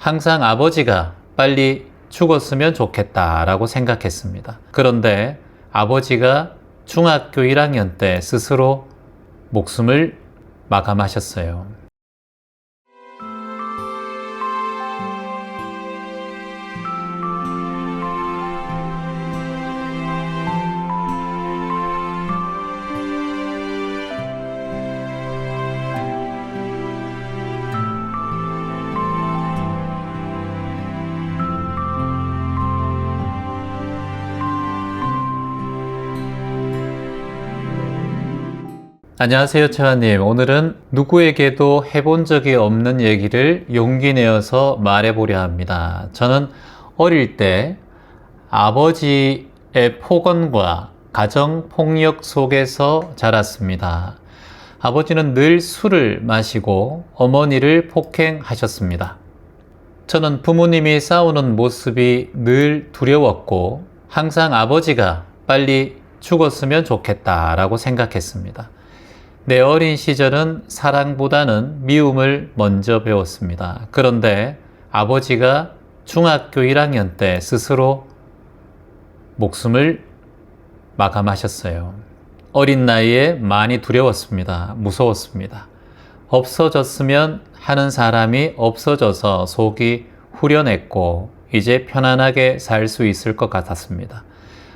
항상 아버지가 빨리 죽었으면 좋겠다라고 생각했습니다. 그런데 아버지가 중학교 1학년 때 스스로 목숨을 마감하셨어요. 안녕하세요, 채화님. 오늘은 누구에게도 해본 적이 없는 얘기를 용기 내어서 말해보려 합니다. 저는 어릴 때 아버지의 폭언과 가정폭력 속에서 자랐습니다. 아버지는 늘 술을 마시고 어머니를 폭행하셨습니다. 저는 부모님이 싸우는 모습이 늘 두려웠고 항상 아버지가 빨리 죽었으면 좋겠다라고 생각했습니다. 내 어린 시절은 사랑보다는 미움을 먼저 배웠습니다. 그런데 아버지가 중학교 1학년 때 스스로 목숨을 마감하셨어요. 어린 나이에 많이 두려웠습니다. 무서웠습니다. 없어졌으면 하는 사람이 없어져서 속이 후련했고 이제 편안하게 살 수 있을 것 같았습니다.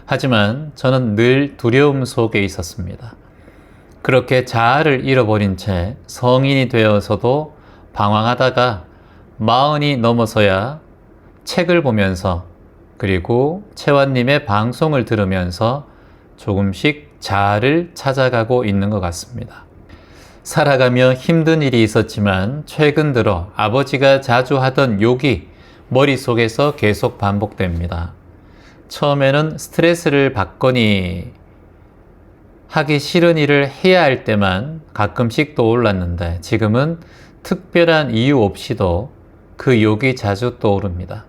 하지만 저는 늘 두려움 속에 있었습니다. 그렇게 자아를 잃어버린 채 성인이 되어서도 방황하다가 40이 넘어서야 책을 보면서 그리고 채화님의 방송을 들으면서 조금씩 자아를 찾아가고 있는 것 같습니다. 살아가며 힘든 일이 있었지만 최근 들어 아버지가 자주 하던 욕이 머릿속에서 계속 반복됩니다. 처음에는 스트레스를 받거니 하기 싫은 일을 해야 할 때만 가끔씩 떠올랐는데 지금은 특별한 이유 없이도 그 욕이 자주 떠오릅니다.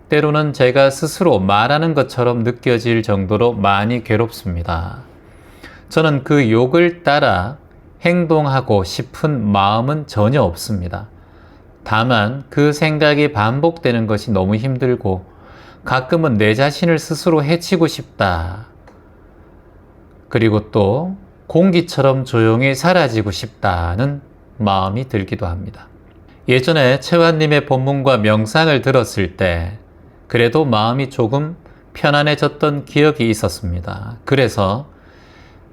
때로는 제가 스스로 말하는 것처럼 느껴질 정도로 많이 괴롭습니다. 저는 그 욕을 따라 행동하고 싶은 마음은 전혀 없습니다. 다만 그 생각이 반복되는 것이 너무 힘들고 가끔은 내 자신을 스스로 해치고 싶다. 그리고 또 공기처럼 조용히 사라지고 싶다는 마음이 들기도 합니다. 예전에 채화님의 본문과 명상을 들었을 때 그래도 마음이 조금 편안해졌던 기억이 있었습니다. 그래서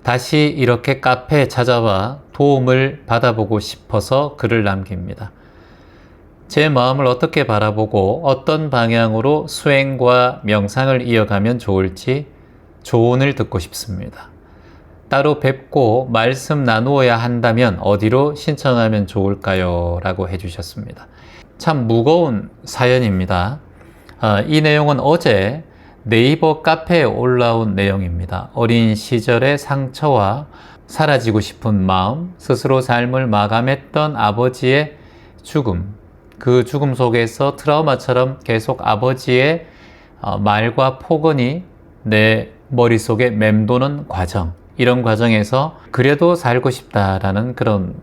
다시 이렇게 카페에 찾아와 도움을 받아보고 싶어서 글을 남깁니다. 제 마음을 어떻게 바라보고 어떤 방향으로 수행과 명상을 이어가면 좋을지 조언을 듣고 싶습니다. 따로 뵙고 말씀 나누어야 한다면 어디로 신청하면 좋을까요? 라고 해주셨습니다. 참 무거운 사연입니다. 이 내용은 어제 네이버 카페에 올라온 내용입니다. 어린 시절의 상처와 사라지고 싶은 마음, 스스로 삶을 마감했던 아버지의 죽음, 그 죽음 속에서 트라우마처럼 계속 아버지의 말과 폭언이 내 머릿속에 맴도는 과정, 이런 과정에서 그래도 살고 싶다라는 그런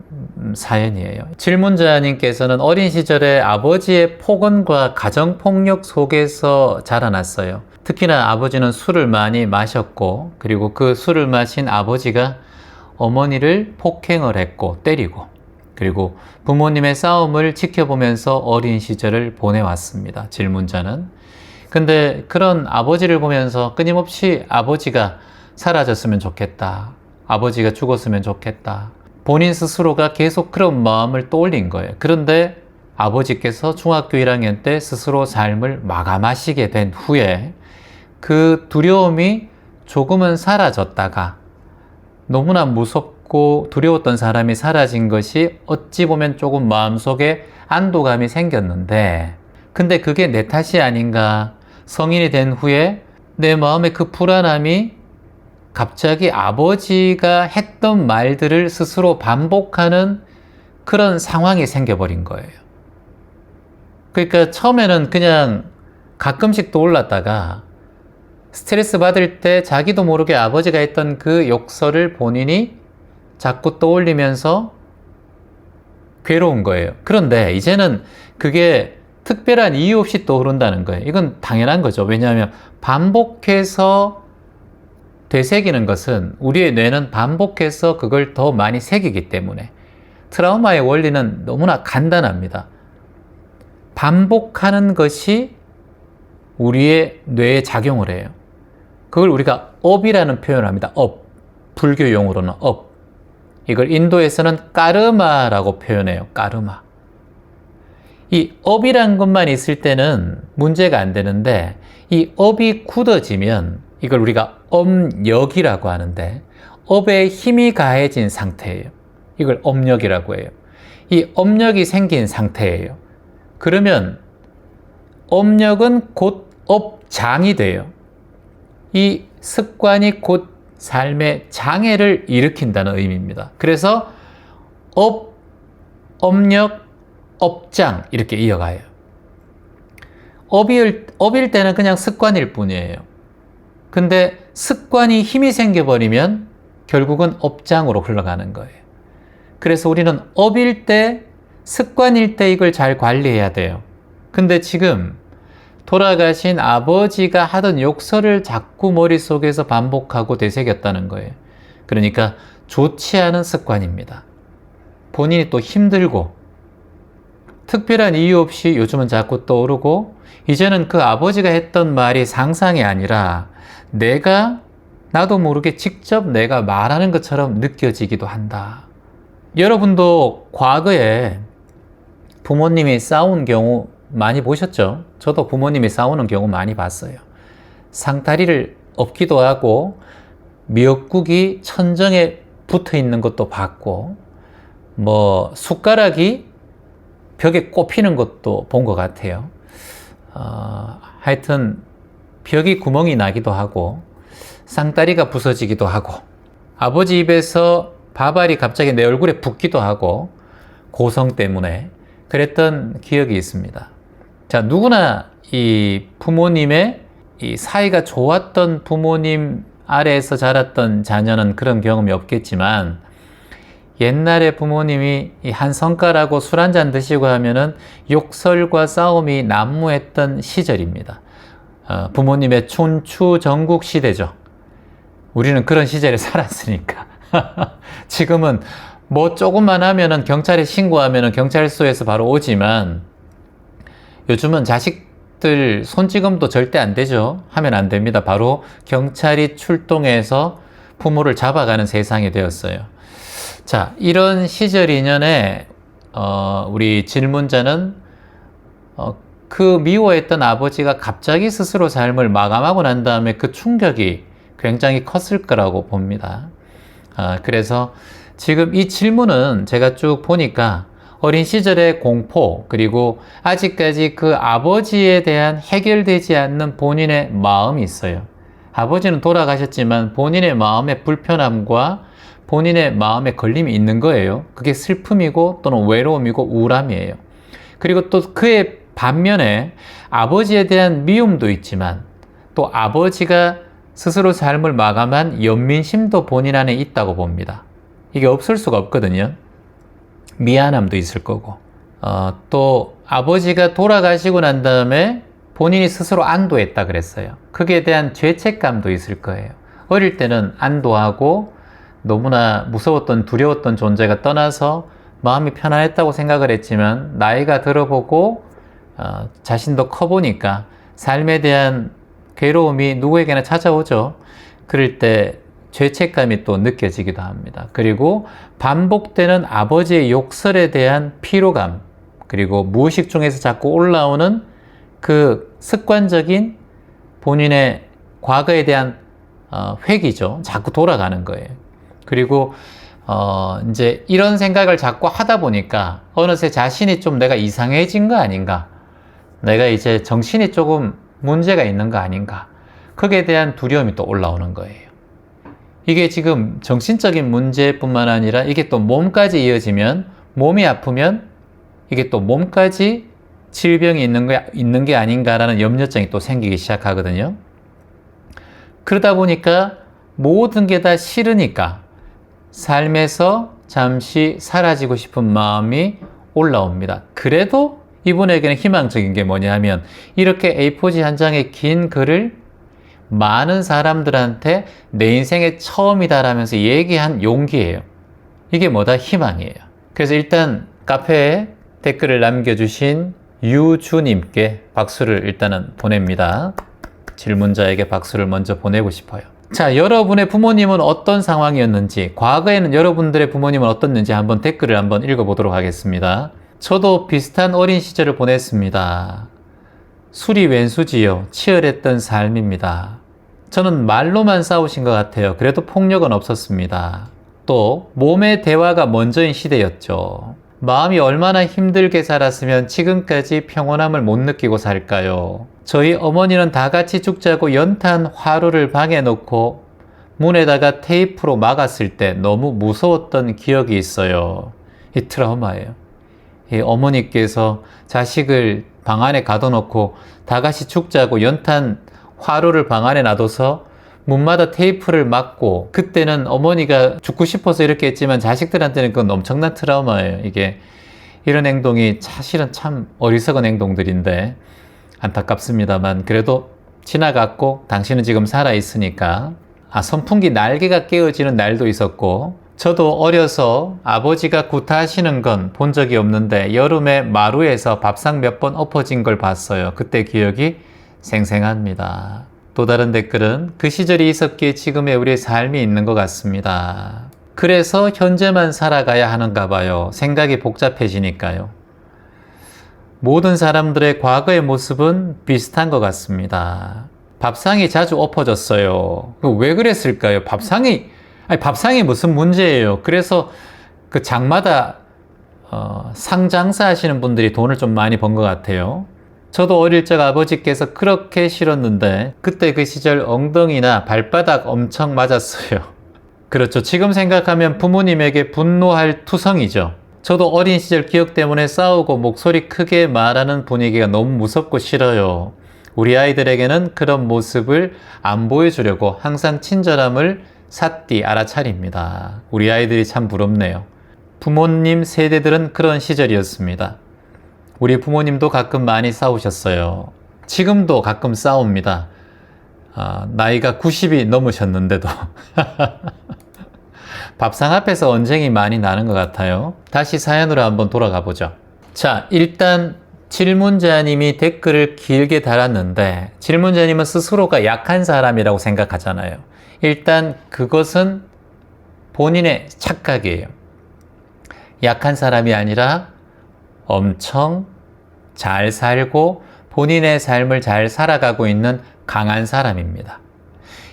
사연이에요. 질문자님께서는 어린 시절에 아버지의 폭언과 가정폭력 속에서 자라났어요. 특히나 아버지는 술을 많이 마셨고 그리고 그 술을 마신 아버지가 어머니를 폭행을 했고 때리고 그리고 부모님의 싸움을 지켜보면서 어린 시절을 보내왔습니다. 질문자는. 근데 그런 아버지를 보면서 끊임없이 아버지가 사라졌으면 좋겠다. 아버지가 죽었으면 좋겠다. 본인 스스로가 계속 그런 마음을 떠올린 거예요. 그런데 아버지께서 중학교 1학년 때 스스로 삶을 마감하시게 된 후에 그 두려움이 조금은 사라졌다가 너무나 무섭고 두려웠던 사람이 사라진 것이 어찌 보면 조금 마음속에 안도감이 생겼는데 근데 그게 내 탓이 아닌가. 성인이 된 후에 내 마음의 그 불안함이 갑자기 아버지가 했던 말들을 스스로 반복하는 그런 상황이 생겨버린 거예요. 그러니까 처음에는 그냥 가끔씩 떠올랐다가 스트레스 받을 때 자기도 모르게 아버지가 했던 그 욕설을 본인이 자꾸 떠올리면서 괴로운 거예요. 그런데 이제는 그게 특별한 이유 없이 떠오른다는 거예요. 이건 당연한 거죠. 왜냐하면 반복해서 되새기는 것은 우리의 뇌는 반복해서 그걸 더 많이 새기기 때문에 트라우마의 원리는 너무나 간단합니다. 반복하는 것이 우리의 뇌에 작용을 해요. 그걸 우리가 업이라는 표현을 합니다. 업. 불교 용어로는 업. 이걸 인도에서는 까르마라고 표현해요. 까르마. 이 업이란 것만 있을 때는 문제가 안 되는데 이 업이 굳어지면 이걸 우리가 업력이라고 하는데 업에 힘이 가해진 상태예요. 이걸 업력이라고 해요. 이 업력이 생긴 상태예요. 그러면 업력은 곧 업장이 돼요. 이 습관이 곧 삶의 장애를 일으킨다는 의미입니다. 그래서 업력, 업장 이렇게 이어가요. 업일 때는 그냥 습관일 뿐이에요. 근데 습관이 힘이 생겨버리면 결국은 업장으로 흘러가는 거예요. 그래서 우리는 업일 때, 습관일 때 이걸 잘 관리해야 돼요. 근데 지금 돌아가신 아버지가 하던 욕설을 자꾸 머릿속에서 반복하고 되새겼다는 거예요. 그러니까 좋지 않은 습관입니다. 본인이 또 힘들고 특별한 이유 없이 요즘은 자꾸 떠오르고 이제는 그 아버지가 했던 말이 상상이 아니라 나도 모르게 직접 내가 말하는 것처럼 느껴지기도 한다. 여러분도 과거에 부모님이 싸운 경우 많이 보셨죠? 저도 부모님이 싸우는 경우 많이 봤어요. 상다리를 엎기도 하고 미역국이 천정에 붙어 있는 것도 봤고 숟가락이 벽에 꼽히는 것도 본 것 같아요. 하여튼 벽이 구멍이 나기도 하고 쌍다리가 부서지기도 하고 아버지 입에서 밥알이 갑자기 내 얼굴에 붓기도 하고 고성 때문에 그랬던 기억이 있습니다. 자, 누구나 이 부모님의 이 사이가 좋았던 부모님 아래에서 자랐던 자녀는 그런 경험이 없겠지만 옛날에 부모님이 한 성깔하고 술 한잔 드시고 하면은 욕설과 싸움이 난무했던 시절입니다. 부모님의 춘추 전국 시대죠. 우리는 그런 시절에 살았으니까. 지금은 조금만 하면은 경찰에 신고하면은 경찰서에서 바로 오지만 요즘은 자식들 손찌검도 절대 안 되죠. 하면 안 됩니다. 바로 경찰이 출동해서 부모를 잡아가는 세상이 되었어요. 자, 이런 시절 이년에 우리 질문자는 그 미워했던 아버지가 갑자기 스스로 삶을 마감하고 난 다음에 그 충격이 굉장히 컸을 거라고 봅니다. 그래서 지금 이 질문은 제가 쭉 보니까 어린 시절의 공포 그리고 아직까지 그 아버지에 대한 해결되지 않는 본인의 마음이 있어요. 아버지는 돌아가셨지만 본인의 마음의 불편함과 본인의 마음에 걸림이 있는 거예요. 그게 슬픔이고 또는 외로움이고 우울함이에요. 그리고 또 그의 반면에 아버지에 대한 미움도 있지만 또 아버지가 스스로 삶을 마감한 연민심도 본인 안에 있다고 봅니다. 이게 없을 수가 없거든요. 미안함도 있을 거고 또 아버지가 돌아가시고 난 다음에 본인이 스스로 안도했다 그랬어요. 그에 대한 죄책감도 있을 거예요. 어릴 때는 안도하고 너무나 무서웠던 두려웠던 존재가 떠나서 마음이 편안했다고 생각을 했지만 나이가 들어보고 자신도 커보니까 삶에 대한 괴로움이 누구에게나 찾아오죠. 그럴 때 죄책감이 또 느껴지기도 합니다. 그리고 반복되는 아버지의 욕설에 대한 피로감 그리고 무의식 중에서 자꾸 올라오는 그 습관적인 본인의 과거에 대한 회귀죠. 자꾸 돌아가는 거예요. 그리고 이제 이런 생각을 자꾸 하다 보니까 어느새 자신이 좀 내가 이상해진 거 아닌가, 내가 이제 정신이 조금 문제가 있는 거 아닌가, 거기에 대한 두려움이 또 올라오는 거예요. 이게 지금 정신적인 문제뿐만 아니라 이게 또 몸까지 이어지면, 몸이 아프면 이게 또 몸까지 질병이 있는 게 아닌가라는 염려증이 또 생기기 시작하거든요. 그러다 보니까 모든 게 다 싫으니까 삶에서 잠시 사라지고 싶은 마음이 올라옵니다. 그래도 이분에게는 희망적인 게 뭐냐 하면 이렇게 A4지 한 장의 긴 글을 많은 사람들한테 내 인생의 처음이다라면서 얘기한 용기예요. 이게 뭐다? 희망이에요. 그래서 일단 카페에 댓글을 남겨주신 유주님께 박수를 일단은 보냅니다. 질문자에게 박수를 먼저 보내고 싶어요. 자, 여러분의 부모님은 어떤 상황이었는지, 과거에는 여러분들의 부모님은 어떻는지 한번 댓글을 한번 읽어보도록 하겠습니다. 저도 비슷한 어린 시절을 보냈습니다. 술이 웬수지요. 치열했던 삶입니다. 저는 말로만 싸우신 것 같아요. 그래도 폭력은 없었습니다. 또 몸의 대화가 먼저인 시대였죠. 마음이 얼마나 힘들게 살았으면 지금까지 평온함을 못 느끼고 살까요? 저희 어머니는 다 같이 죽자고 연탄 화로를 방에 놓고 문에다가 테이프로 막았을 때 너무 무서웠던 기억이 있어요. 이 트라우마예요. 이 어머니께서 자식을 방 안에 가둬놓고 다 같이 죽자고 연탄 화로를 방 안에 놔둬서 문마다 테이프를 막고, 그때는 어머니가 죽고 싶어서 이렇게 했지만 자식들한테는 그건 엄청난 트라우마예요. 이게 이런 행동이 사실은 참 어리석은 행동들인데 안타깝습니다만 그래도 지나갔고 당신은 지금 살아있으니까. 선풍기 날개가 깨어지는 날도 있었고, 저도 어려서 아버지가 구타하시는 건 본 적이 없는데 여름에 마루에서 밥상 몇 번 엎어진 걸 봤어요. 그때 기억이 생생합니다. 또 다른 댓글은 그 시절이 있었기에 지금의 우리의 삶이 있는 것 같습니다. 그래서 현재만 살아가야 하는가 봐요. 생각이 복잡해지니까요. 모든 사람들의 과거의 모습은 비슷한 것 같습니다. 밥상이 자주 엎어졌어요. 왜 그랬을까요? 밥상이 무슨 문제예요? 그래서 그 장마다 상장사 하시는 분들이 돈을 좀 많이 번 것 같아요. 저도 어릴 적 아버지께서 그렇게 싫었는데 그때 그 시절 엉덩이나 발바닥 엄청 맞았어요. 그렇죠. 지금 생각하면 부모님에게 분노할 투성이죠. 저도 어린 시절 기억 때문에 싸우고 목소리 크게 말하는 분위기가 너무 무섭고 싫어요. 우리 아이들에게는 그런 모습을 안 보여주려고 항상 친절함을 삿디 알아차립니다. 우리 아이들이 참 부럽네요. 부모님 세대들은 그런 시절이었습니다. 우리 부모님도 가끔 많이 싸우셨어요. 지금도 가끔 싸웁니다. 나이가 90이 넘으셨는데도. 밥상 앞에서 언쟁이 많이 나는 것 같아요. 다시 사연으로 한번 돌아가 보죠. 자, 일단 질문자님이 댓글을 길게 달았는데 질문자님은 스스로가 약한 사람이라고 생각하잖아요. 일단 그것은 본인의 착각이에요. 약한 사람이 아니라 엄청 잘 살고 본인의 삶을 잘 살아가고 있는 강한 사람입니다.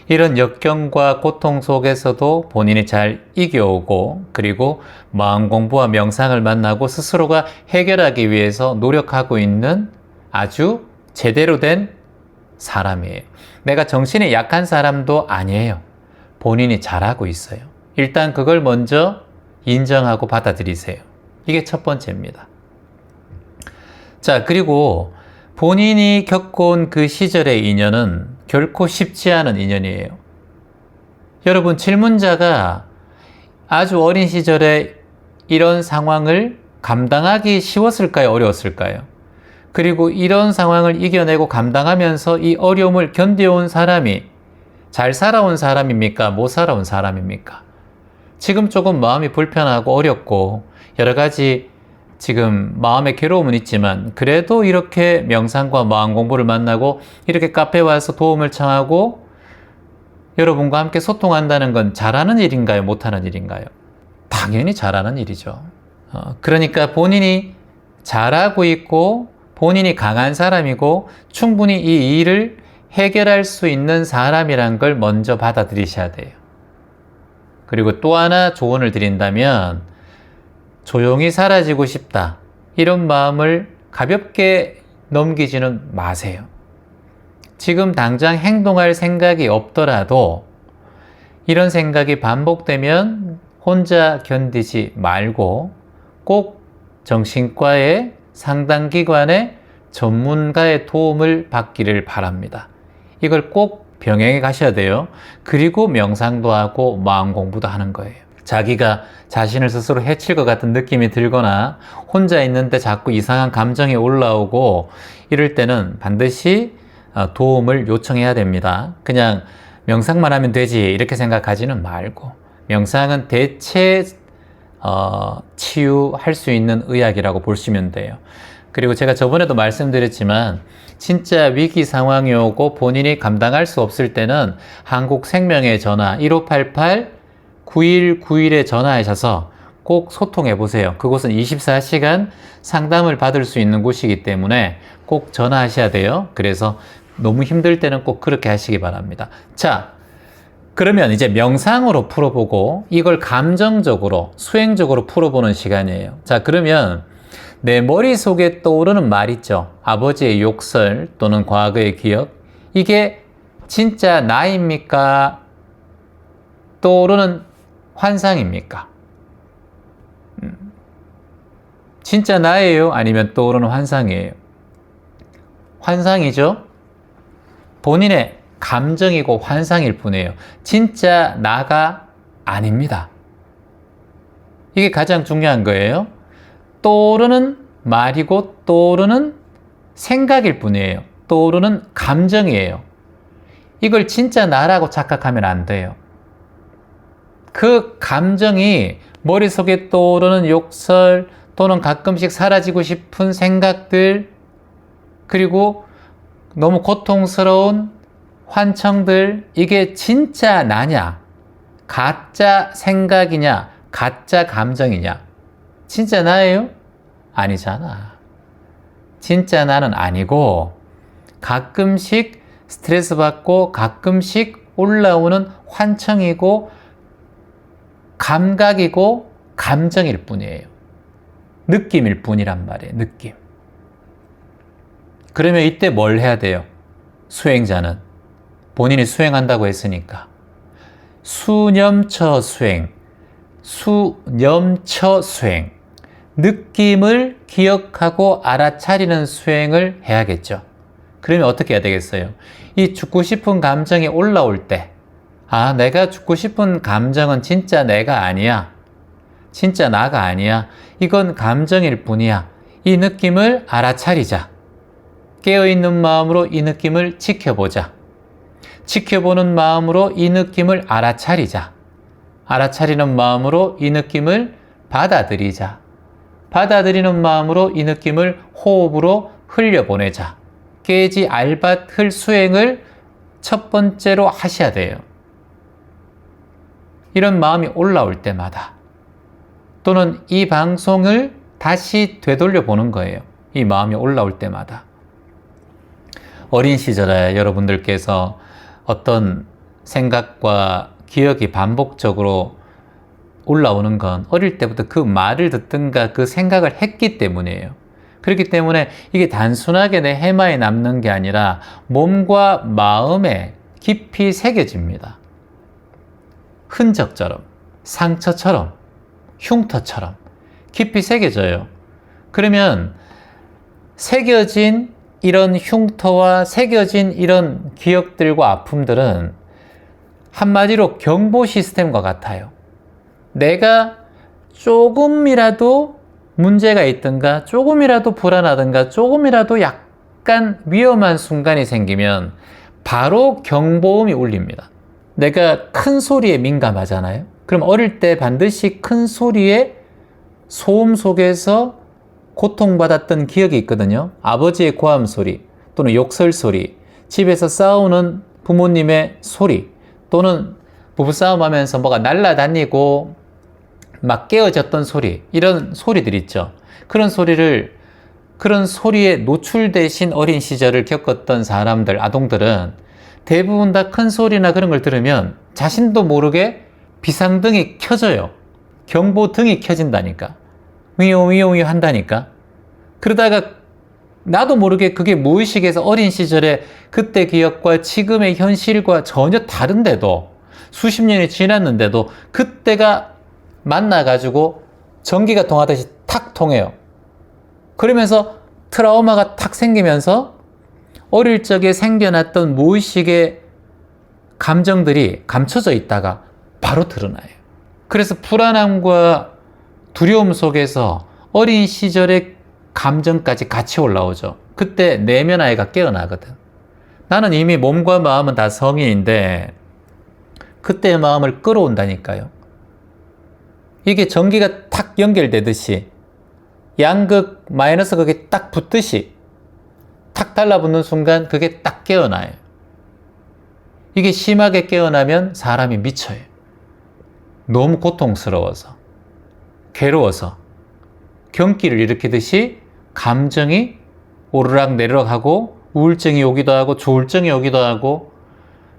이런 역경과 고통 속에서도 본인이 잘 이겨오고, 그리고 마음 공부와 명상을 만나고 스스로가 해결하기 위해서 노력하고 있는 아주 제대로 된 사람이에요. 내가 정신이 약한 사람도 아니에요. 본인이 잘하고 있어요. 일단 그걸 먼저 인정하고 받아들이세요. 이게 첫 번째입니다. 자, 그리고 본인이 겪어온 그 시절의 인연은 결코 쉽지 않은 인연이에요. 여러분, 질문자가 아주 어린 시절에 이런 상황을 감당하기 쉬웠을까요? 어려웠을까요? 그리고 이런 상황을 이겨내고 감당하면서 이 어려움을 견뎌온 사람이 잘 살아온 사람입니까? 못 살아온 사람입니까? 지금 조금 마음이 불편하고 어렵고 여러 가지 지금 마음의 괴로움은 있지만 그래도 이렇게 명상과 마음 공부를 만나고 이렇게 카페에 와서 도움을 청하고 여러분과 함께 소통한다는 건 잘하는 일인가요? 못하는 일인가요? 당연히 잘하는 일이죠. 그러니까 본인이 잘하고 있고 본인이 강한 사람이고 충분히 이 일을 해결할 수 있는 사람이란 걸 먼저 받아들이셔야 돼요. 그리고 또 하나 조언을 드린다면 조용히 사라지고 싶다. 이런 마음을 가볍게 넘기지는 마세요. 지금 당장 행동할 생각이 없더라도 이런 생각이 반복되면 혼자 견디지 말고 꼭 정신과의 상담기관의 전문가의 도움을 받기를 바랍니다. 이걸 꼭 병행해 가셔야 돼요. 그리고 명상도 하고 마음 공부도 하는 거예요. 자기가 자신을 스스로 해칠 것 같은 느낌이 들거나 혼자 있는데 자꾸 이상한 감정이 올라오고 이럴 때는 반드시 도움을 요청해야 됩니다. 그냥 명상만 하면 되지 이렇게 생각하지는 말고 명상은 대체 치유할 수 있는 의학이라고 보시면 돼요. 그리고 제가 저번에도 말씀드렸지만 진짜 위기 상황이 오고 본인이 감당할 수 없을 때는 한국생명에 전화 1588-9191에 전화하셔서 꼭 소통해 보세요. 그곳은 24시간 상담을 받을 수 있는 곳이기 때문에 꼭 전화하셔야 돼요. 그래서 너무 힘들 때는 꼭 그렇게 하시기 바랍니다. 자, 그러면 이제 명상으로 풀어보고 이걸 감정적으로, 수행적으로 풀어보는 시간이에요. 자, 그러면 내 머릿속에 떠오르는 말 있죠. 아버지의 욕설 또는 과거의 기억. 이게 진짜 나입니까? 떠오르는 환상입니까? 진짜 나예요? 아니면 떠오르는 환상이에요? 환상이죠? 본인의 감정이고 환상일 뿐이에요. 진짜 나가 아닙니다. 이게 가장 중요한 거예요. 떠오르는 말이고 떠오르는 생각일 뿐이에요. 떠오르는 감정이에요. 이걸 진짜 나라고 착각하면 안 돼요. 그 감정이 머릿속에 떠오르는 욕설 또는 가끔씩 사라지고 싶은 생각들 그리고 너무 고통스러운 환청들 이게 진짜 나냐? 가짜 생각이냐? 가짜 감정이냐? 진짜 나예요? 아니잖아. 진짜 나는 아니고 가끔씩 스트레스 받고 가끔씩 올라오는 환청이고 감각이고 감정일 뿐이에요. 느낌일 뿐이란 말이에요. 느낌. 그러면 이때 뭘 해야 돼요? 수행자는 본인이 수행한다고 했으니까 수념처 수행, 수념처 수행, 느낌을 기억하고 알아차리는 수행을 해야겠죠. 그러면 어떻게 해야 되겠어요? 이 죽고 싶은 감정이 올라올 때, 아, 내가 죽고 싶은 감정은 진짜 내가 아니야. 진짜 나가 아니야. 이건 감정일 뿐이야. 이 느낌을 알아차리자. 깨어있는 마음으로 이 느낌을 지켜보자. 지켜보는 마음으로 이 느낌을 알아차리자. 알아차리는 마음으로 이 느낌을 받아들이자. 받아들이는 마음으로 이 느낌을 호흡으로 흘려보내자. 깨지 알밭 수행을 첫 번째로 하셔야 돼요. 이런 마음이 올라올 때마다 또는 이 방송을 다시 되돌려 보는 거예요. 이 마음이 올라올 때마다. 어린 시절에 여러분들께서 어떤 생각과 기억이 반복적으로 올라오는 건 어릴 때부터 그 말을 듣든가 그 생각을 했기 때문이에요. 그렇기 때문에 이게 단순하게 내 해마에 남는 게 아니라 몸과 마음에 깊이 새겨집니다. 흔적처럼, 상처처럼, 흉터처럼 깊이 새겨져요. 그러면 새겨진 이런 흉터와 새겨진 이런 기억들과 아픔들은 한마디로 경보 시스템과 같아요. 내가 조금이라도 문제가 있든가 조금이라도 불안하든가 조금이라도 약간 위험한 순간이 생기면 바로 경보음이 울립니다. 내가 큰 소리에 민감하잖아요. 그럼 어릴 때 반드시 큰 소리에 소음 속에서 고통받았던 기억이 있거든요. 아버지의 고함 소리 또는 욕설 소리, 집에서 싸우는 부모님의 소리 또는 부부싸움 하면서 뭐가 날아다니고 막 깨어졌던 소리, 이런 소리들 있죠. 그런 소리에 노출되신 어린 시절을 겪었던 사람들, 아동들은 대부분 다 큰 소리나 그런 걸 들으면 자신도 모르게 비상등이 켜져요. 경보등이 켜진다니까. 위용 한다니까. 그러다가 나도 모르게 그게 무의식에서 어린 시절에 그때 기억과 지금의 현실과 전혀 다른데도 수십 년이 지났는데도 그때가 만나가지고 전기가 통하듯이 탁 통해요. 그러면서 트라우마가 탁 생기면서 어릴 적에 생겨났던 무의식의 감정들이 감춰져 있다가 바로 드러나요. 그래서 불안함과 두려움 속에서 어린 시절의 감정까지 같이 올라오죠. 그때 내면 아이가 깨어나거든. 나는 이미 몸과 마음은 다 성인인데 그때의 마음을 끌어온다니까요. 이게 전기가 탁 연결되듯이 양극 마이너스 그게 딱 붙듯이 탁 달라붙는 순간 그게 딱 깨어나요. 이게 심하게 깨어나면 사람이 미쳐요. 너무 고통스러워서, 괴로워서, 경기를 일으키듯이 감정이 오르락 내리락 하고 우울증이 오기도 하고 조울증이 오기도 하고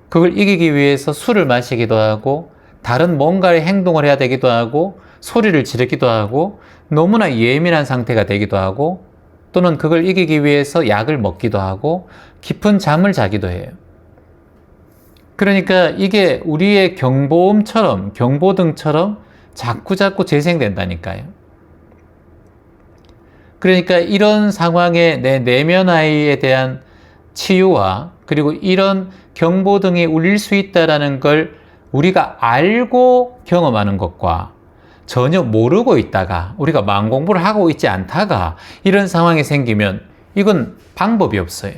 그걸 이기기 위해서 술을 마시기도 하고 다른 뭔가의 행동을 해야 되기도 하고 소리를 지르기도 하고 너무나 예민한 상태가 되기도 하고 또는 그걸 이기기 위해서 약을 먹기도 하고 깊은 잠을 자기도 해요. 그러니까 이게 우리의 경보음처럼, 경보등처럼 자꾸자꾸 재생된다니까요. 그러니까 이런 상황에 내 내면 아이에 대한 치유와 그리고 이런 경보등이 울릴 수 있다는 걸 우리가 알고 경험하는 것과 전혀 모르고 있다가 우리가 마음 공부를 하고 있지 않다가 이런 상황이 생기면 이건 방법이 없어요.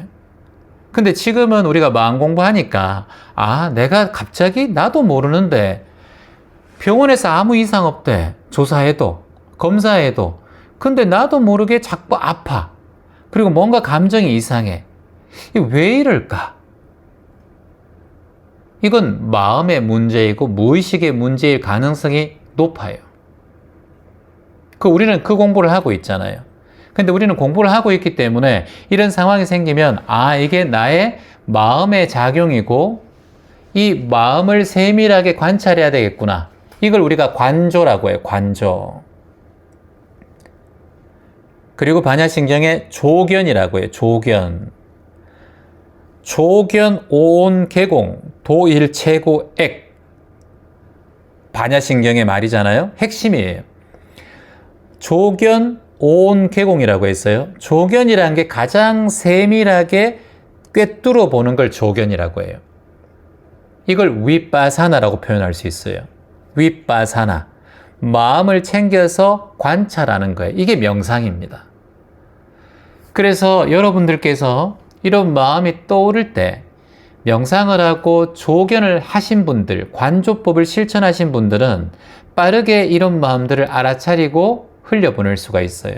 근데 지금은 우리가 마음 공부하니까 내가 갑자기 나도 모르는데 병원에서 아무 이상 없대. 조사해도 검사해도. 근데 나도 모르게 자꾸 아파. 그리고 뭔가 감정이 이상해. 이게 왜 이럴까? 이건 마음의 문제이고 무의식의 문제일 가능성이 높아요. 우리는 그 공부를 하고 있잖아요. 근데 우리는 공부를 하고 있기 때문에 이런 상황이 생기면 이게 나의 마음의 작용이고 이 마음을 세밀하게 관찰해야 되겠구나. 이걸 우리가 관조라고 해요. 관조. 그리고 반야신경에 조견이라고 해요. 조견. 조견 오온 개공 도일체고 액. 반야신경의 말이잖아요. 핵심이에요. 조견 오온 개공이라고 했어요. 조견이라는 게 가장 세밀하게 꿰뚫어 보는 걸 조견이라고 해요. 이걸 윗바사나라고 표현할 수 있어요. 윗바사나. 마음을 챙겨서 관찰하는 거예요. 이게 명상입니다. 그래서 여러분들께서 이런 마음이 떠오를 때 명상을 하고 조견을 하신 분들, 관조법을 실천하신 분들은 빠르게 이런 마음들을 알아차리고 흘려보낼 수가 있어요.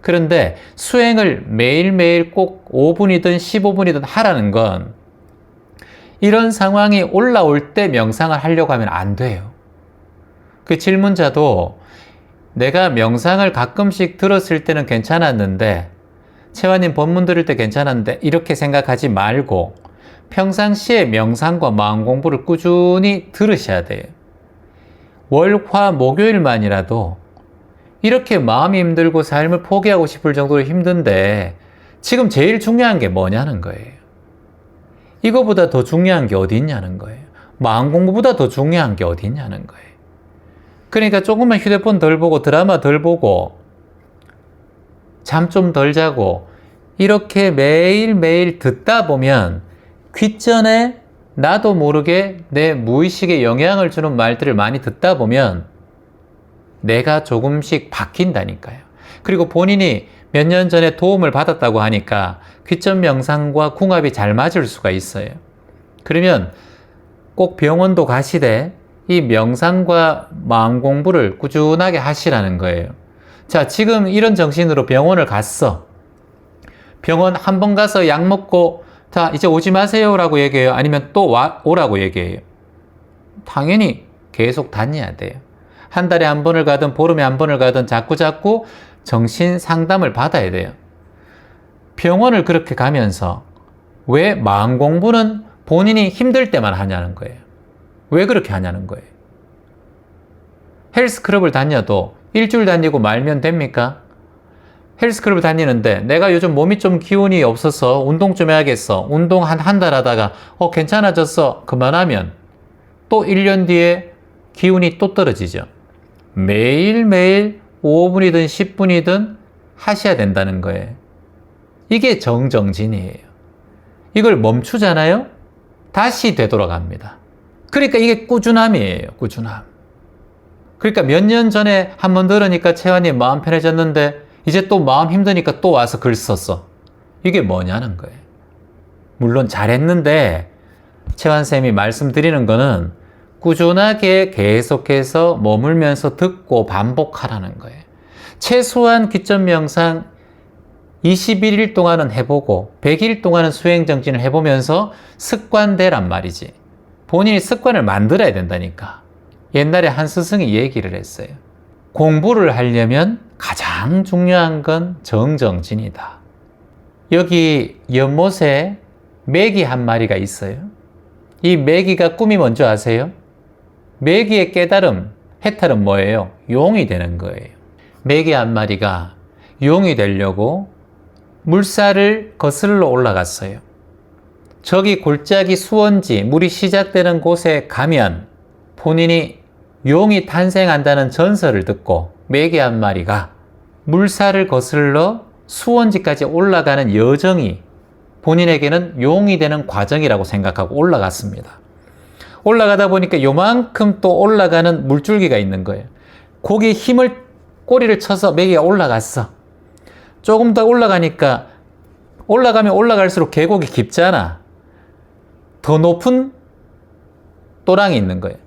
그런데 수행을 매일매일 꼭 5분이든 15분이든 하라는 건 이런 상황이 올라올 때 명상을 하려고 하면 안 돼요. 그 질문자도 내가 명상을 가끔씩 들었을 때는 괜찮았는데 채화님 법문 들을 때 괜찮았는데 이렇게 생각하지 말고 평상시에 명상과 마음 공부를 꾸준히 들으셔야 돼요. 월, 화, 목요일만이라도 이렇게 마음이 힘들고 삶을 포기하고 싶을 정도로 힘든데 지금 제일 중요한 게 뭐냐는 거예요. 이거보다 더 중요한 게 어디 있냐는 거예요. 마음 공부보다 더 중요한 게 어디 있냐는 거예요. 그러니까 조금만 휴대폰 덜 보고 드라마 덜 보고 잠 좀 덜 자고 이렇게 매일매일 듣다 보면 귓전에 나도 모르게 내 무의식에 영향을 주는 말들을 많이 듣다 보면 내가 조금씩 바뀐다니까요. 그리고 본인이 몇 년 전에 도움을 받았다고 하니까 귓전 명상과 궁합이 잘 맞을 수가 있어요. 그러면 꼭 병원도 가시되 이 명상과 마음 공부를 꾸준하게 하시라는 거예요. 자, 지금 이런 정신으로 병원을 갔어. 병원 한 번 가서 약 먹고 자, 이제 오지 마세요라고 얘기해요? 아니면 또 오라고 얘기해요? 당연히 계속 다녀야 돼요. 한 달에 한 번을 가든 보름에 한 번을 가든 자꾸자꾸 정신 상담을 받아야 돼요. 병원을 그렇게 가면서 왜 마음 공부는 본인이 힘들 때만 하냐는 거예요. 왜 그렇게 하냐는 거예요. 헬스클럽을 다녀도 일주일 다니고 말면 됩니까? 헬스클럽을 다니는데 내가 요즘 몸이 좀 기운이 없어서 운동 좀 해야겠어. 운동 한 달 하다가 괜찮아졌어. 그만하면 또 1년 뒤에 기운이 또 떨어지죠. 매일매일 5분이든 10분이든 하셔야 된다는 거예요. 이게 정정진이에요. 이걸 멈추잖아요? 다시 되돌아갑니다. 그러니까 이게 꾸준함이에요. 꾸준함. 그러니까 몇 년 전에 한 번 들으니까 채환님 마음 편해졌는데 이제 또 마음 힘드니까 또 와서 글 썼어. 이게 뭐냐는 거예요. 물론 잘했는데 채환쌤이 말씀드리는 거는 꾸준하게 계속해서 머물면서 듣고 반복하라는 거예요. 최소한 기점 명상 21일 동안은 해보고 100일 동안은 수행정진을 해보면서 습관되란 말이지. 본인이 습관을 만들어야 된다니까. 옛날에 한 스승이 얘기를 했어요. 공부를 하려면 가장 중요한 건 정정진이다. 여기 연못에 메기 한 마리가 있어요. 이 메기가 꿈이 뭔지 아세요? 메기의 깨달음, 해탈은 뭐예요? 용이 되는 거예요. 메기 한 마리가 용이 되려고 물살을 거슬러 올라갔어요. 저기 골짜기 수원지, 물이 시작되는 곳에 가면 본인이 용이 탄생한다는 전설을 듣고 메기 한 마리가 물살을 거슬러 수원지까지 올라가는 여정이 본인에게는 용이 되는 과정이라고 생각하고 올라갔습니다. 올라가다 보니까 요만큼 또 올라가는 물줄기가 있는 거예요. 거기에 힘을, 꼬리를 쳐서 메기가 올라갔어. 조금 더 올라가니까 올라가면 올라갈수록 계곡이 깊잖아. 더 높은 또랑이 있는 거예요.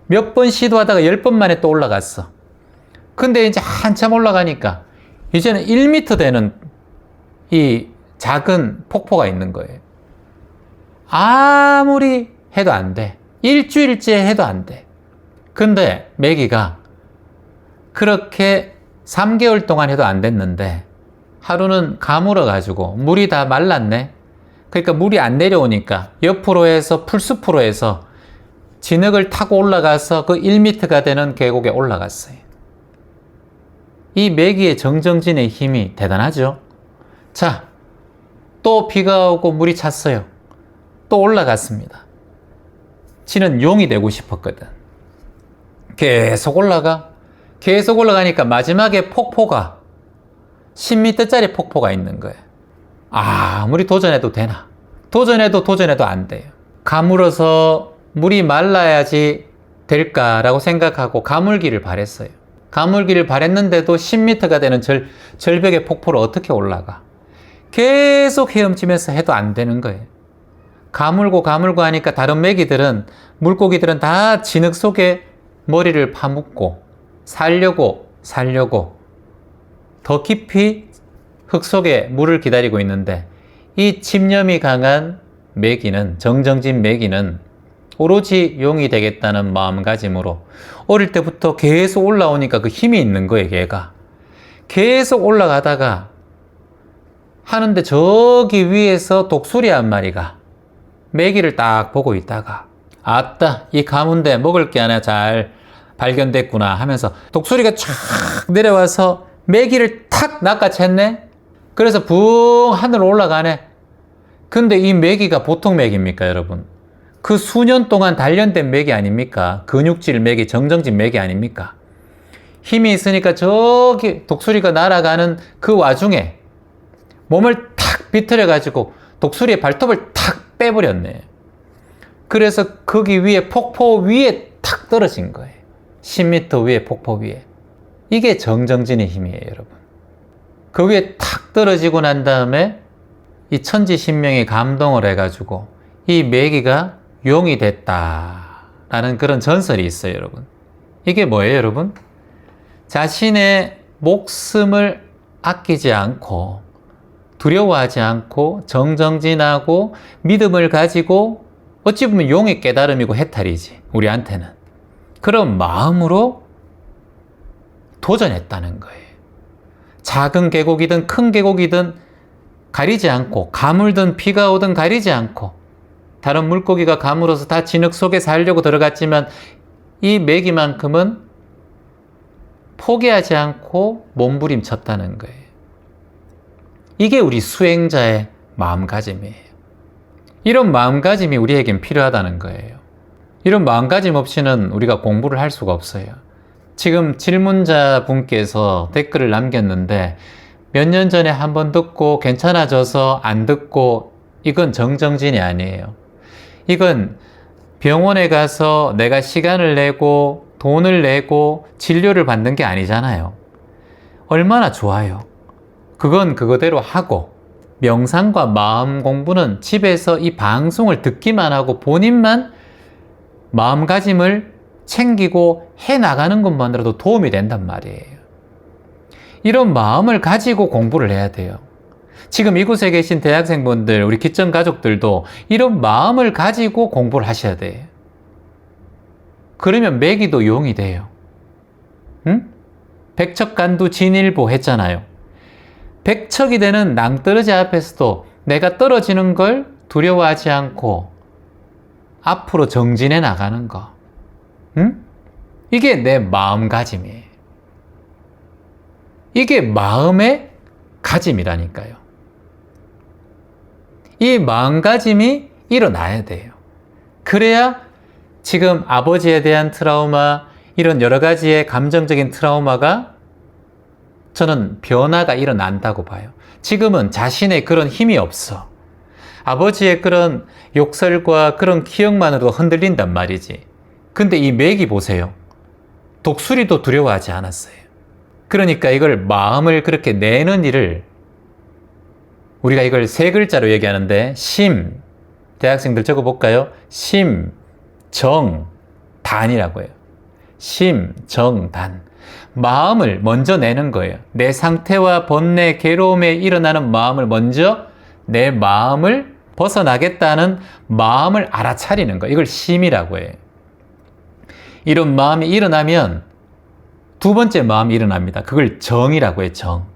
몇 번 시도하다가 10번 만에 또 올라갔어. 근데 이제 한참 올라가니까 이제는 1m 되는 이 작은 폭포가 있는 거예요. 아무리 해도 안 돼. 일주일째 해도 안 돼. 근데 메기가 그렇게 3개월 동안 해도 안 됐는데 하루는 가물어가지고 물이 다 말랐네. 그러니까 물이 안 내려오니까 옆으로 해서 풀숲으로 해서 진흙을 타고 올라가서 그 1m가 되는 계곡에 올라갔어요. 이 메기의 정정진의 힘이 대단하죠. 자, 또 비가 오고 물이 찼어요. 또 올라갔습니다. 지는 용이 되고 싶었거든. 계속 올라가. 계속 올라가니까 마지막에 폭포가 10m짜리 폭포가 있는 거예요. 아무리 도전해도 되나? 도전해도 안 돼요. 가물어서 물이 말라야지 될까라고 생각하고 가물기를 바랬어요. 가물기를 바랬는데도 10m가 되는 절벽의 폭포를 어떻게 올라가? 계속 헤엄치면서 해도 안 되는 거예요. 가물고 하니까 다른 메기들은, 물고기들은 다 진흙 속에 머리를 파묻고 살려고 더 깊이 흙 속에 물을 기다리고 있는데 이 집념이 강한 메기는, 정정진 메기는 오로지 용이 되겠다는 마음가짐으로 어릴 때부터 계속 올라오니까 그 힘이 있는 거예요. 걔가 계속 올라가다가 하는데 저기 위에서 독수리 한 마리가 메기를 딱 보고 있다가 아따, 이 가문대 먹을 게 하나 잘 발견됐구나 하면서 독수리가 쫙 내려와서 메기를 탁 낚아챘네. 그래서 붕 하늘로 올라가네. 근데 이 메기가 보통 메기입니까, 여러분? 그 수년 동안 단련된 메기 아닙니까? 근육질 메기, 정정진 메기 아닙니까? 힘이 있으니까 저기 독수리가 날아가는 그 와중에 몸을 탁 비틀어가지고 독수리의 발톱을 탁 빼버렸네. 그래서 거기 위에, 폭포 위에 탁 떨어진 거예요. 10m 위에, 폭포 위에. 이게 정정진의 힘이에요, 여러분. 그 위에 탁 떨어지고 난 다음에 이 천지신명이 감동을 해가지고 이 메기가 용이 됐다라는 그런 전설이 있어요, 여러분. 이게 뭐예요, 여러분? 자신의 목숨을 아끼지 않고 두려워하지 않고 정정진하고 믿음을 가지고 어찌 보면 용의 깨달음이고 해탈이지, 우리한테는. 그런 마음으로 도전했다는 거예요. 작은 계곡이든 큰 계곡이든 가리지 않고, 가물든 비가 오든 가리지 않고, 다른 물고기가 가물어서 다 진흙 속에 살려고 들어갔지만 이 메기만큼은 포기하지 않고 몸부림쳤다는 거예요. 이게 우리 수행자의 마음가짐이에요. 이런 마음가짐이 우리에겐 필요하다는 거예요. 이런 마음가짐 없이는 우리가 공부를 할 수가 없어요. 지금 질문자 분께서 댓글을 남겼는데 몇 년 전에 한번 듣고 괜찮아져서 안 듣고, 이건 정정진이 아니에요. 이건 병원에 가서 내가 시간을 내고 돈을 내고 진료를 받는 게 아니잖아요. 얼마나 좋아요. 그건 그거대로 하고 명상과 마음 공부는 집에서 이 방송을 듣기만 하고 본인만 마음가짐을 챙기고 해나가는 것만으로도 도움이 된단 말이에요. 이런 마음을 가지고 공부를 해야 돼요. 지금 이곳에 계신 대학생분들, 우리 기점 가족들도 이런 마음을 가지고 공부를 하셔야 돼요. 그러면 매기도 용이 돼요. 응? 백척간두 진일보 했잖아요. 백척이 되는 낭떠러지 앞에서도 내가 떨어지는 걸 두려워하지 않고 앞으로 정진해 나가는 거. 응? 이게 내 마음가짐이에요. 이게 마음의 가짐이라니까요. 이 마음가짐이 일어나야 돼요. 그래야 지금 아버지에 대한 트라우마, 이런 여러 가지의 감정적인 트라우마가 저는 변화가 일어난다고 봐요. 지금은 자신의 그런 힘이 없어. 아버지의 그런 욕설과 그런 기억만으로도 흔들린단 말이지. 근데 이 맥이 보세요. 독수리도 두려워하지 않았어요. 그러니까 이걸 마음을 그렇게 내는 일을, 우리가 이걸 세 글자로 얘기하는데 심, 대학생들 적어볼까요? 심, 정, 단이라고 해요. 심, 정, 단. 마음을 먼저 내는 거예요. 내 상태와 번뇌, 괴로움에 일어나는 마음을 먼저 내 마음을 벗어나겠다는 마음을 알아차리는 거예요. 이걸 심이라고 해요. 이런 마음이 일어나면 두 번째 마음이 일어납니다. 그걸 정이라고 해요. 정.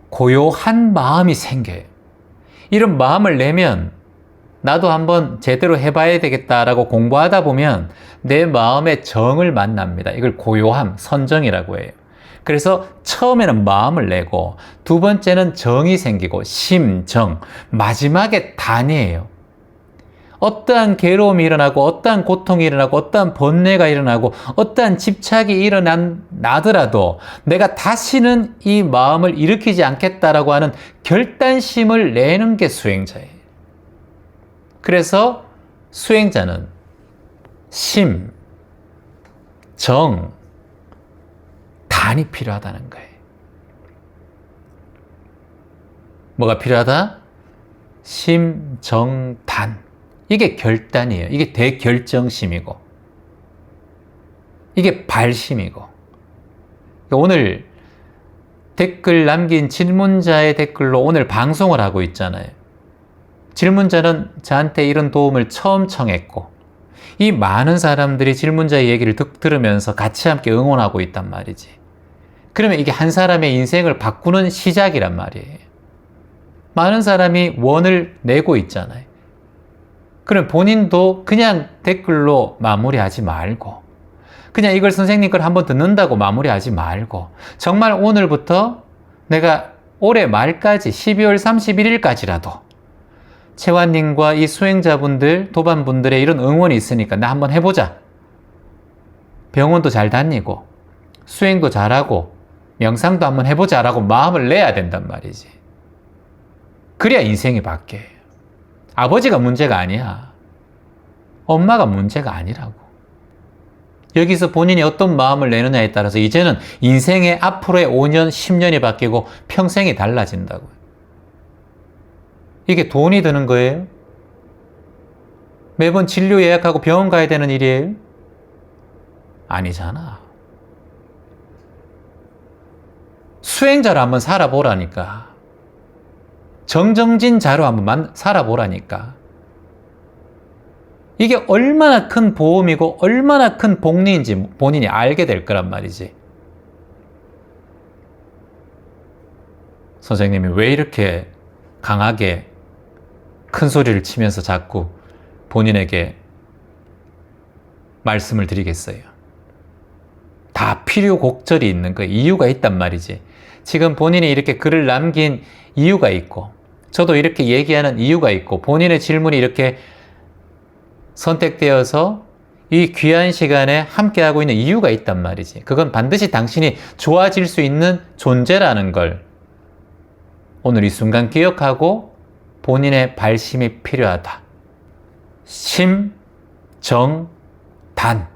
고요한 마음이 생겨요. 이런 마음을 내면 나도 한번 제대로 해봐야 되겠다라고 공부하다 보면 내 마음의 정을 만납니다. 이걸 고요함, 선정이라고 해요. 그래서 처음에는 마음을 내고 두 번째는 정이 생기고 심, 정, 마지막에 단이에요. 어떠한 괴로움이 일어나고 어떠한 고통이 일어나고 어떠한 번뇌가 일어나고 어떠한 집착이 일어나더라도 내가 다시는 이 마음을 일으키지 않겠다라고 하는 결단심을 내는 게 수행자예요. 그래서 수행자는 심, 정, 단이 필요하다는 거예요. 뭐가 필요하다? 심, 정, 단. 이게 결단이에요. 이게 대결정심이고 이게 발심이고. 오늘 댓글 남긴 질문자의 댓글로 오늘 방송을 하고 있잖아요. 질문자는 저한테 이런 도움을 처음 청했고 이 많은 사람들이 질문자의 얘기를 들으면서 같이 함께 응원하고 있단 말이지. 그러면 이게 한 사람의 인생을 바꾸는 시작이란 말이에요. 많은 사람이 원을 내고 있잖아요. 그럼 본인도 그냥 댓글로 마무리하지 말고 그냥 이걸 선생님 걸 한번 듣는다고 마무리하지 말고 정말 오늘부터 내가 올해 말까지 12월 31일까지라도 채환님과 이 수행자분들, 도반분들의 이런 응원이 있으니까 나 한번 해보자. 병원도 잘 다니고 수행도 잘하고 명상도 한번 해보자 라고 마음을 내야 된단 말이지. 그래야 인생이 바뀌어요. 아버지가 문제가 아니야. 엄마가 문제가 아니라고. 여기서 본인이 어떤 마음을 내느냐에 따라서 이제는 인생의 앞으로의 5년, 10년이 바뀌고 평생이 달라진다고요. 이게 돈이 드는 거예요? 매번 진료 예약하고 병원 가야 되는 일이에요? 아니잖아. 수행자로 한번 살아보라니까. 정정진자로 한번 살아보라니까. 이게 얼마나 큰 보험이고 얼마나 큰 복리인지 본인이 알게 될 거란 말이지. 선생님이 왜 이렇게 강하게 큰 소리를 치면서 자꾸 본인에게 말씀을 드리겠어요? 다 필요곡절이 있는 거예요. 이유가 있단 말이지. 지금 본인이 이렇게 글을 남긴 이유가 있고 저도 이렇게 얘기하는 이유가 있고 본인의 질문이 이렇게 선택되어서 이 귀한 시간에 함께하고 있는 이유가 있단 말이지. 그건 반드시 당신이 좋아질 수 있는 존재라는 걸 오늘 이 순간 기억하고 본인의 발심이 필요하다. 심, 정, 단.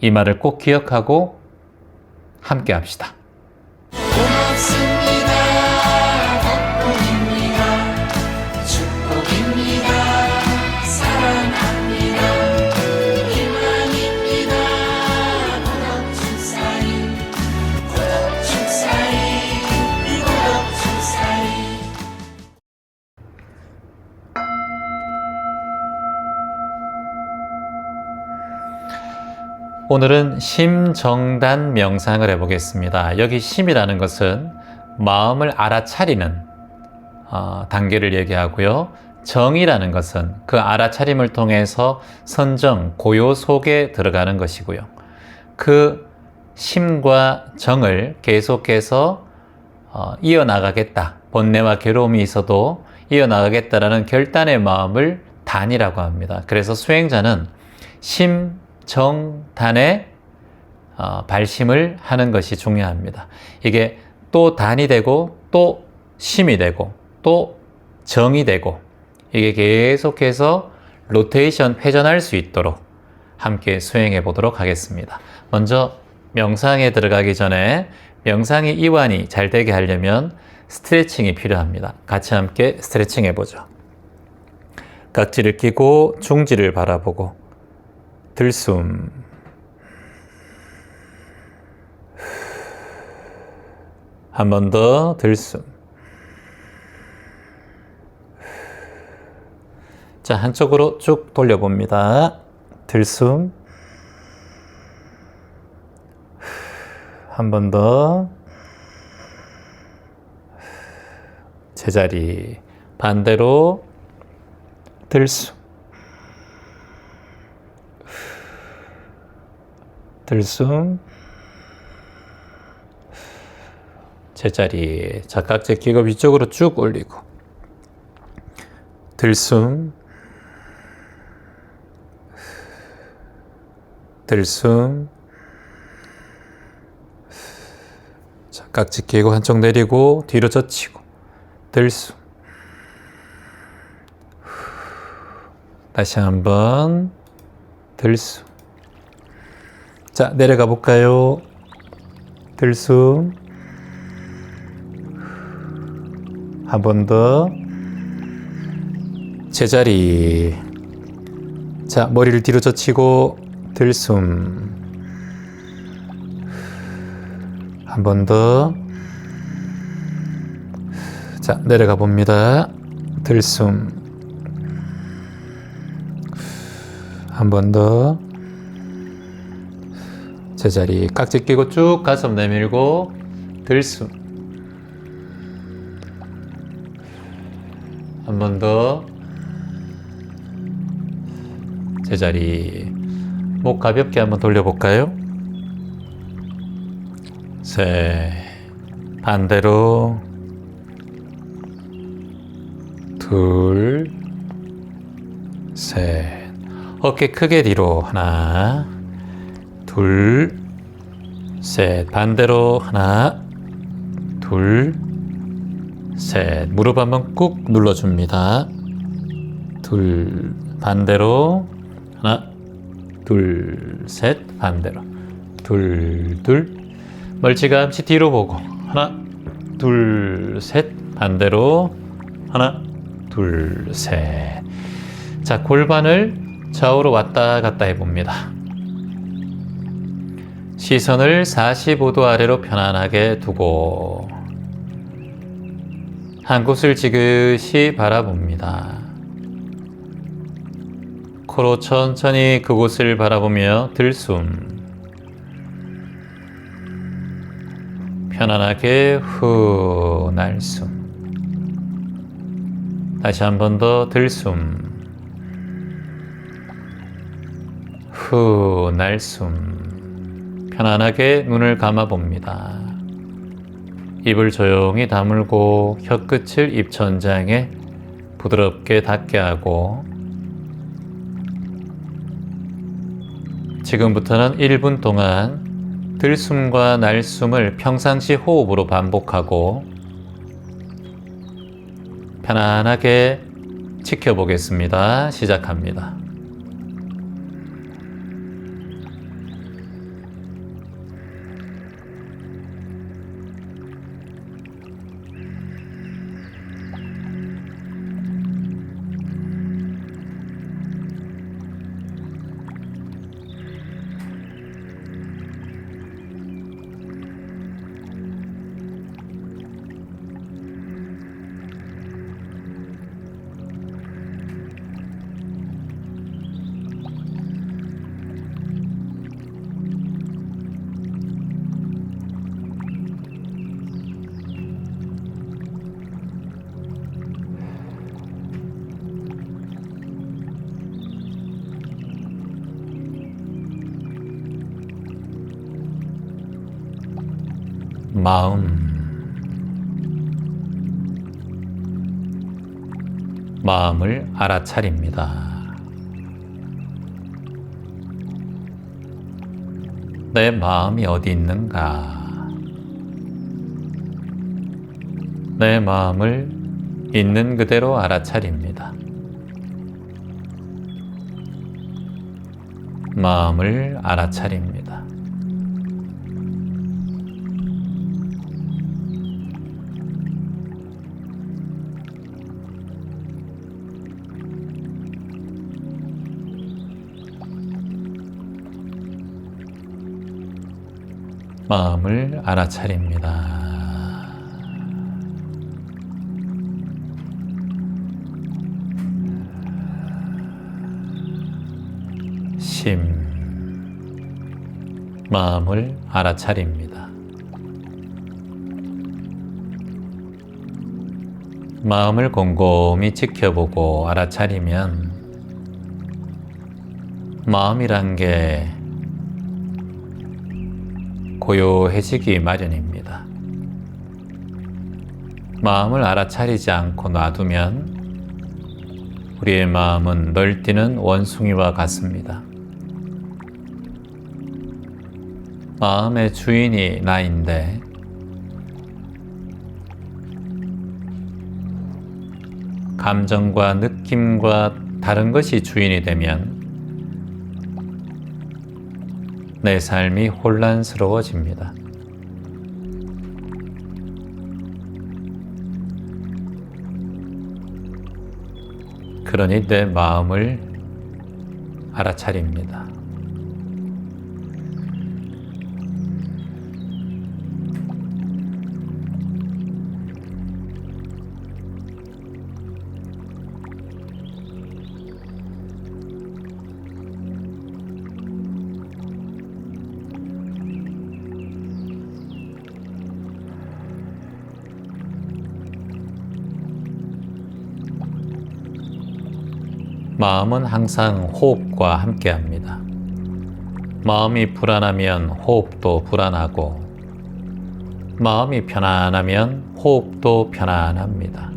이 말을 꼭 기억하고 함께 합시다. 고맙습니다. 덕분입니다. 축복입니다. 사랑합니다. 희망입니다. 구독 축사인 구독 축사인 구독 축사인. 오늘은 심정단 명상을 해보겠습니다. 여기 심이라는 것은 마음을 알아차리는 단계를 얘기하고요. 정이라는 것은 그 알아차림을 통해서 선정, 고요 속에 들어가는 것이고요. 그 심과 정을 계속해서 이어나가겠다. 번뇌와 괴로움이 있어도 이어나가겠다라는 결단의 마음을 단이라고 합니다. 그래서 수행자는 심, 정, 단의 발심을 하는 것이 중요합니다. 이게 또 단이 되고 또 심이 되고 또 정이 되고 이게 계속해서 로테이션 회전할 수 있도록 함께 수행해 보도록 하겠습니다. 먼저 명상에 들어가기 전에 명상의 이완이 잘 되게 하려면 스트레칭이 필요합니다. 같이 함께 스트레칭 해보죠. 각지를 끼고 중지를 바라보고 들숨, 한 번 더 들숨. 자, 한쪽으로 쭉 돌려봅니다. 들숨, 한 번 더. 제자리, 반대로 들숨. 들숨, 제자리, 깍지 끼고 위쪽으로 쭉 올리고 들숨, 들숨, 깍지 끼고 한쪽 내리고 뒤로 젖히고 들숨. 다시 한번 들숨. 자, 내려가 볼까요? 들숨. 한 번 더. 제자리. 자, 머리를 뒤로 젖히고 들숨. 한 번 더. 자, 내려가 봅니다. 들숨. 한 번 더. 제자리, 깍지 끼고 쭉 가슴 내밀고 들숨. 한 번 더. 제자리, 목 가볍게 한번 돌려볼까요? 셋, 반대로 둘, 셋. 어깨 크게 뒤로 하나, 둘, 셋. 반대로 하나, 둘, 셋. 무릎 한번 꾹 눌러줍니다. 둘, 반대로 하나, 둘, 셋. 반대로 둘, 둘. 멀찌감치 뒤로 보고 하나, 둘, 셋. 반대로 하나, 둘, 셋. 자, 골반을 좌우로 왔다 갔다 해봅니다. 시선을 45도 아래로 편안하게 두고 한 곳을 지그시 바라봅니다. 코로 천천히 그곳을 바라보며 들숨. 편안하게 후 날숨. 다시 한 번 더 들숨. 후 날숨. 편안하게 눈을 감아 봅니다. 입을 조용히 다물고 혀끝을 입 천장에 부드럽게 닿게 하고 지금부터는 1분 동안 들숨과 날숨을 평상시 호흡으로 반복하고 편안하게 지켜보겠습니다. 시작합니다. 마음을 알아차립니다. 내 마음이 어디 있는가? 내 마음을 있는 그대로 알아차립니다. 마음을 알아차립니다. 마음을 알아차립니다. 마음을 알아차립니다. 마음을 곰곰이 지켜보고 알아차리면 마음이란 게 고요해지기 마련입니다. 마음을 알아차리지 않고 놔두면 우리의 마음은 널뛰는 원숭이와 같습니다. 마음의 주인이 나인데 감정과 느낌과 다른 것이 주인이 되면 내 삶이 혼란스러워집니다. 그러니 내 마음을 알아차립니다. 마음은 항상 호흡과 함께 합니다. 마음이 불안하면 호흡도 불안하고, 마음이 편안하면 호흡도 편안합니다.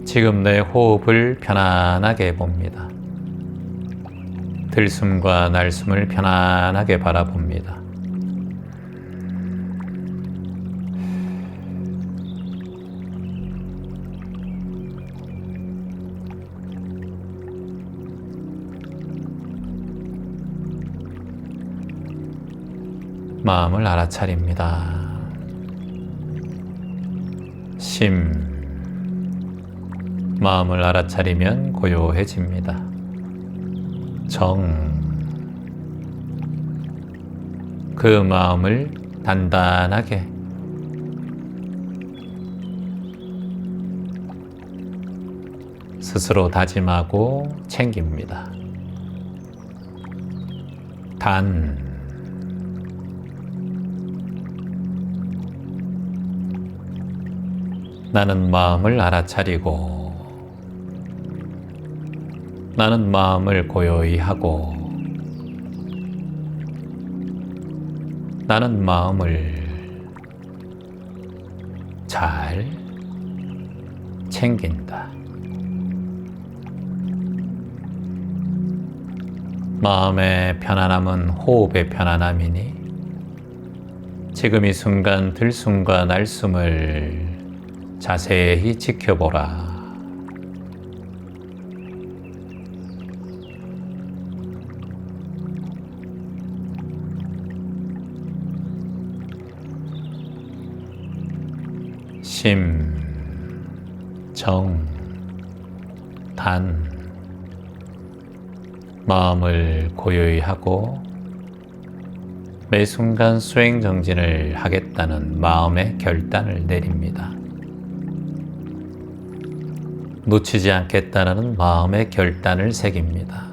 지금 내 호흡을 편안하게 봅니다. 들숨과 날숨을 편안하게 바라봅니다. 마음을 알아차립니다. 마음을 알아차리면 고요해집니다. 그 마음을 단단하게 스스로 다짐하고 챙깁니다. 나는 마음을 알아차리고, 나는 마음을 고요히 하고, 나는 마음을 잘 챙긴다. 마음의 편안함은 호흡의 편안함이니 지금 이 순간 들숨과 날숨을 자세히 지켜보라. 마음을 고요히 하고 매 순간 수행정진을 하겠다는 마음의 결단을 내립니다. 놓치지 않겠다는 마음의 결단을 새깁니다.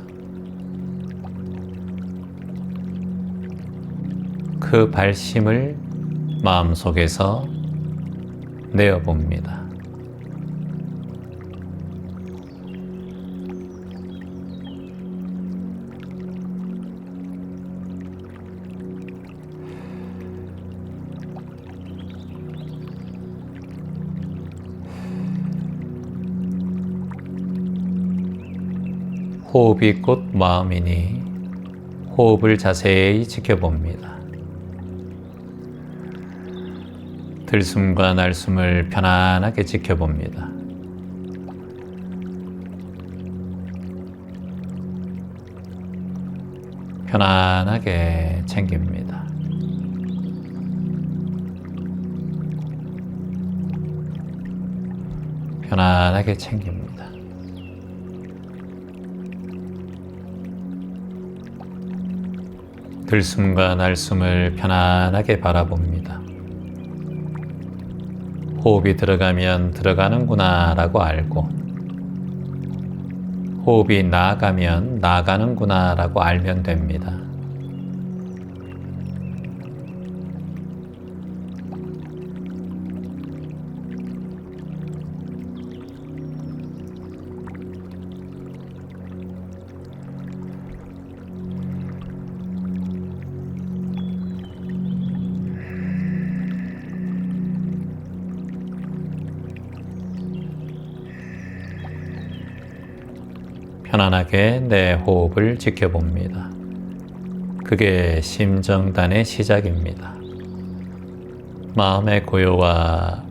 그 발심을 마음속에서 내어봅니다. 호흡이 곧 마음이니 호흡을 자세히 지켜봅니다. 들숨과 날숨을 편안하게 지켜봅니다. 편안하게 챙깁니다. 편안하게 챙깁니다. 들숨과 날숨을 편안하게 바라봅니다. 호흡이 들어가면 들어가는구나 라고 알고, 호흡이 나가면 나가는구나 라고 알면 됩니다. 편안하게 내 호흡을 지켜봅니다. 그게 심정단의 시작입니다. 마음의 고요와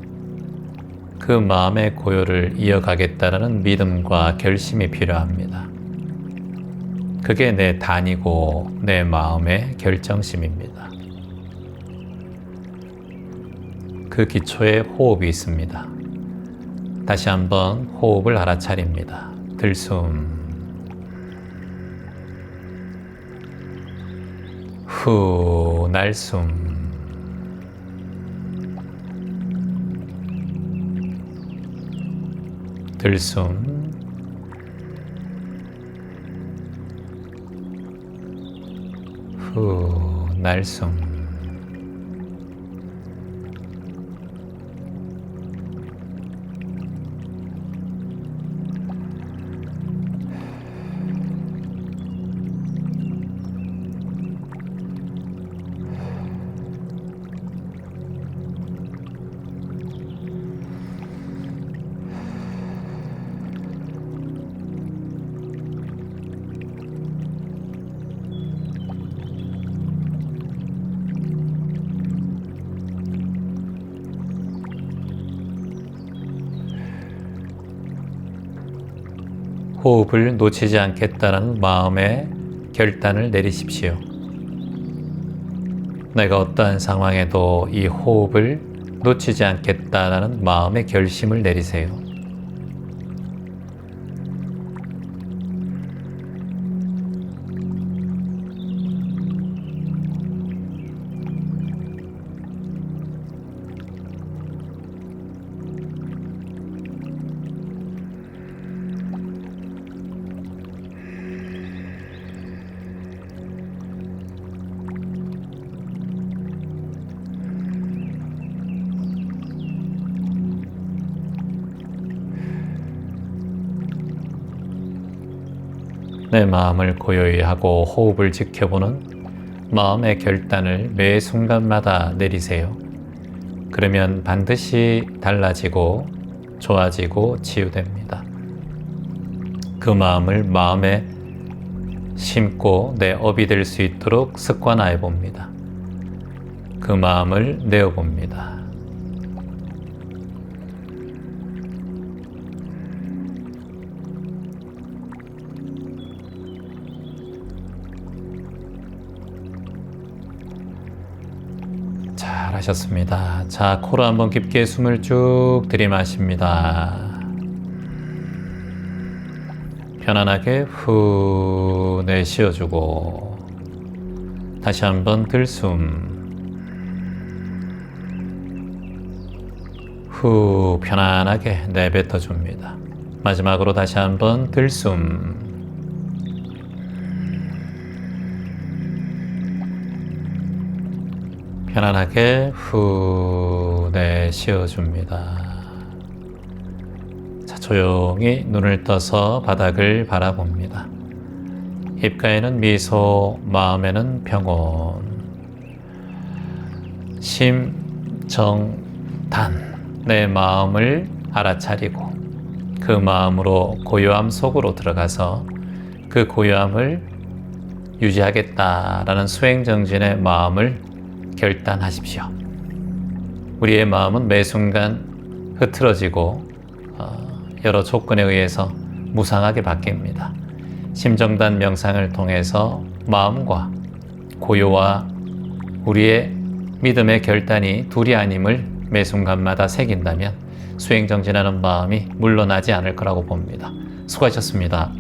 그 마음의 고요를 이어가겠다는 믿음과 결심이 필요합니다. 그게 내 단이고 내 마음의 결정심입니다. 그 기초에 호흡이 있습니다. 다시 한번 호흡을 알아차립니다. 들숨, 후, 날숨, 들숨, 후, 날숨. 호흡을 놓치지 않겠다는 마음의 결단을 내리십시오. 내가 어떠한 상황에도 이 호흡을 놓치지 않겠다는 마음의 결심을 내리세요. 내 마음을 고요히 하고 호흡을 지켜보는 마음의 결단을 매 순간마다 내리세요. 그러면 반드시 달라지고 좋아지고 치유됩니다. 그 마음을 마음에 심고 내 업이 될 수 있도록 습관화해 봅니다. 그 마음을 내어 봅니다. 잘 하셨습니다. 자, 코로 한번 깊게 숨을 쭉 들이마십니다. 편안하게 후 내쉬어주고, 다시 한번 들숨, 후 편안하게 내뱉어줍니다. 마지막으로 다시 한번 들숨, 편안하게 후 내쉬어줍니다. 자, 조용히 눈을 떠서 바닥을 바라봅니다. 입가에는 미소, 마음에는 평온. 심, 정, 단. 내 마음을 알아차리고 그 마음으로 고요함 속으로 들어가서 그 고요함을 유지하겠다라는 수행정진의 마음을 결단하십시오. 우리의 마음은 매 순간 흐트러지고 여러 조건에 의해서 무상하게 바뀝니다. 심정단 명상을 통해서 마음과 고요와 우리의 믿음의 결단이 둘이 아님을 매 순간마다 새긴다면 수행정진하는 마음이 물러나지 않을 거라고 봅니다. 수고하셨습니다.